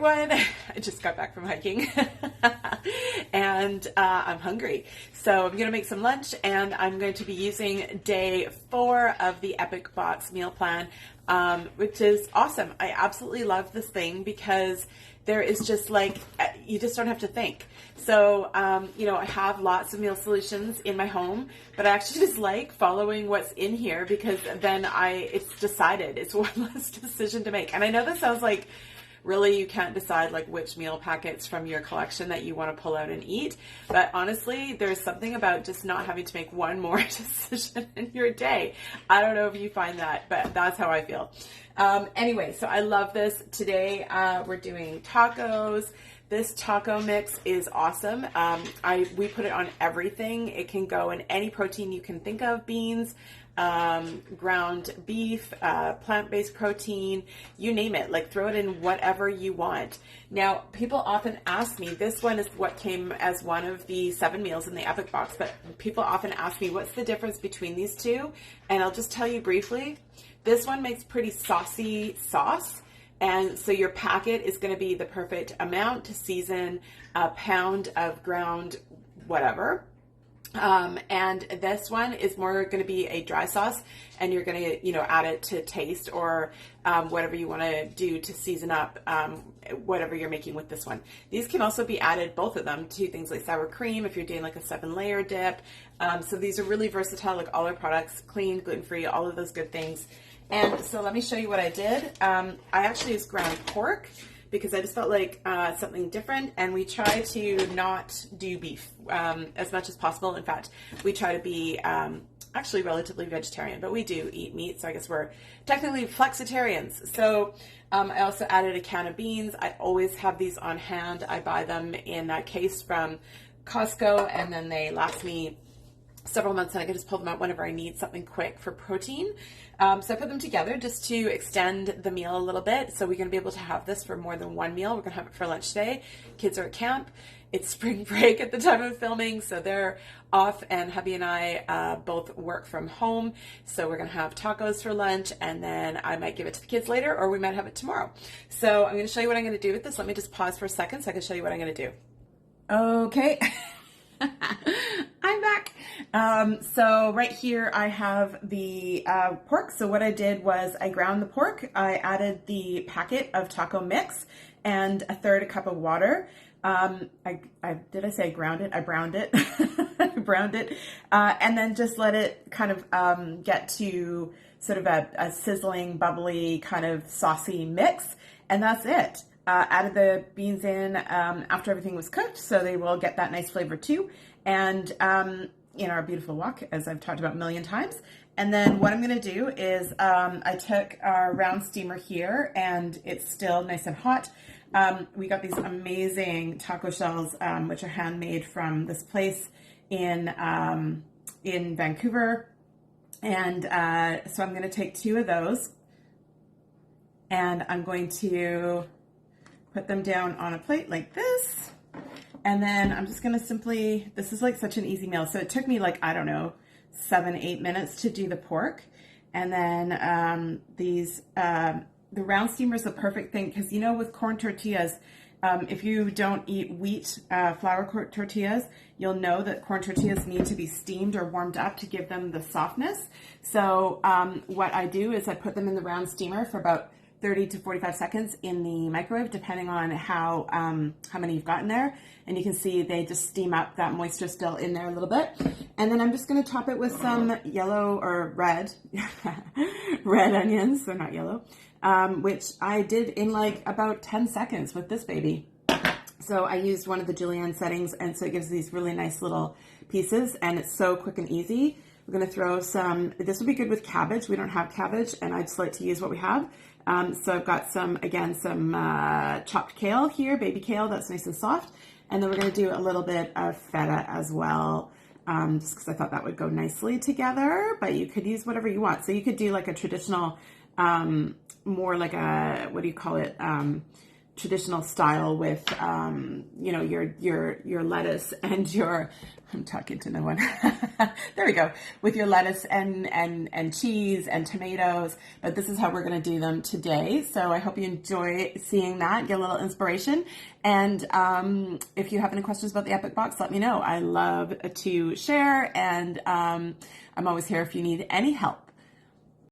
everyone. I just got back from hiking and I'm hungry. So I'm going to make some lunch and I'm going to be using day 4 of the Epic Box meal plan, which is awesome. I absolutely love this thing because there is just like, you just don't have to think. So, I have lots of meal solutions in my home, but I actually just like following what's in here because then it's decided. It's one less decision to make. And I know this sounds like really you can't decide like which meal packets from your collection that you want to pull out and eat. But honestly, there's something about just not having to make one more decision in your day. I don't know if you find that, but that's how I feel. Anyway, so I love this. Today, we're doing tacos. This taco mix is awesome. We put it on everything. It can go in any protein you can think of, beans, ground beef, plant-based protein, you name it, like throw it in whatever you want. Now, people often ask me, this one is what came as one of the 7 meals in the Epic Box, but people often ask me, what's the difference between these two? And I'll just tell you briefly. This one makes pretty saucy sauce. And so your packet is going to be the perfect amount to season a pound of ground whatever. And this one is more going to be a dry sauce, and you're going to, add it to taste or whatever you want to do to season up whatever you're making with this one. These can also be added, both of them, to things like sour cream if you're doing like a 7-layer dip. So these are really versatile, like all our products, clean, gluten-free, all of those good things. And so let me show you what I did. I actually used ground pork because I just felt like something different, and we try to not do beef as much as possible. In fact, we try to be actually relatively vegetarian, but we do eat meat, so I guess we're technically flexitarians. So I also added a can of beans. I always have these on hand. I buy them in a case from Costco, and then they last me several months, and I can just pull them out whenever I need something quick for protein. So I put them together just to extend the meal a little bit. So we're going to be able to have this for more than one meal. We're going to have it for lunch today. Kids are at camp. It's spring break at the time of filming, so they're off, and hubby and I both work from home. So we're going to have tacos for lunch, and then I might give it to the kids later, or we might have it tomorrow. So I'm going to show you what I'm going to do with this. Let me just pause for a second so I can show you what I'm going to do. Okay. I'm back. So right here I have the pork. So what I did was I ground the pork. I added the packet of taco mix and 1/3 cup of water. Did I say I ground it? I browned it. I browned it. And then just let it kind of get to sort of a sizzling, bubbly, kind of saucy mix. And that's it. Added the beans in after everything was cooked, so they will get that nice flavor too. And in our beautiful wok, as I've talked about a million times. And then what I'm going to do is I took our round steamer here, and it's still nice and hot. We got these amazing taco shells, which are handmade from this place in Vancouver. And so I'm going to take 2 of those, and I'm going to put them down on a plate like this. And then I'm just going to simply, this is like such an easy meal. So it took me like, I don't know, 7-8 minutes to do the pork. And then the round steamer is the perfect thing because, with corn tortillas, if you don't eat wheat flour tortillas, you'll know that corn tortillas need to be steamed or warmed up to give them the softness. So what I do is I put them in the round steamer for about 30 to 45 seconds in the microwave, depending on how many you've got in there. And you can see they just steam up, that moisture still in there a little bit. And then I'm just going to top it with some yellow or red, red onions, so not yellow, which I did in like about 10 seconds with this baby. So I used one of the julienne settings, and so it gives these really nice little pieces, and it's so quick and easy. We're going to throw some, this would be good with cabbage. We don't have cabbage, and I just like to use what we have. So I've got some chopped kale here, baby kale, that's nice and soft. And then we're going to do a little bit of feta as well, just because I thought that would go nicely together, but you could use whatever you want. So you could do like a traditional, more like a, what do you call it? traditional style with, you know, your lettuce and your, I'm talking to no one. There we go. With your lettuce and cheese and tomatoes. But this is how we're going to do them today. So I hope you enjoy seeing that, get a little inspiration. And if you have any questions about the Epic Box, let me know. I love to share, and I'm always here if you need any help.